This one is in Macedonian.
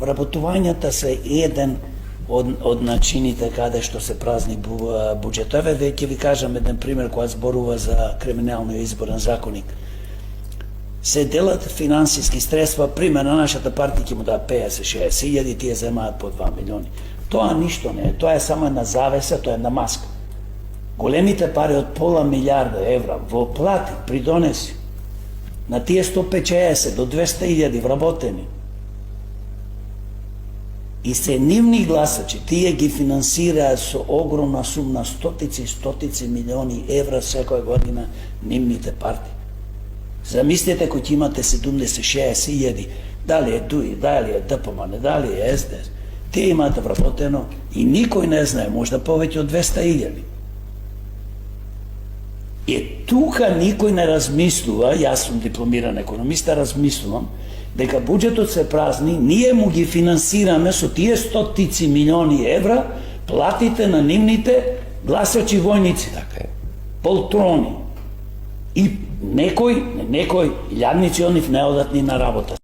вработувањата се еден од начините каде што се празни буџет. Еве ќе ви кажам еден пример кога зборува за криминално изборен законник. Се делат финансиски средства, пример на нашата партија ќе му да 50-60 илјади, тие земаат по 2 милиони. Тоа ништо не е, тоа е само една завеса, тоа е една маска. Големите пари од пола милиарда евра во плати, придонеси, на тие 150 до 200 илјади вработени, и се нивни гласачи, тие ги финансираат со огромна сума, стотици милиони евра секоја година нивните партии. Замислете кој ќе имате 70-60 илјади, дали е ДУИ, дали е ДПМН, дали е СДС, тие имате вработено и никој не знае, можда повеќе од 200 илјади. И тука никој не размислува, јас сум дипломиран економиста, размислувам, дека буџетот се празни, ние му ги финансираме со тие стотици милиони евра платите на нивните гласачи војници, така е, полтрони. И некој илјадници од нив не одат ни на работа.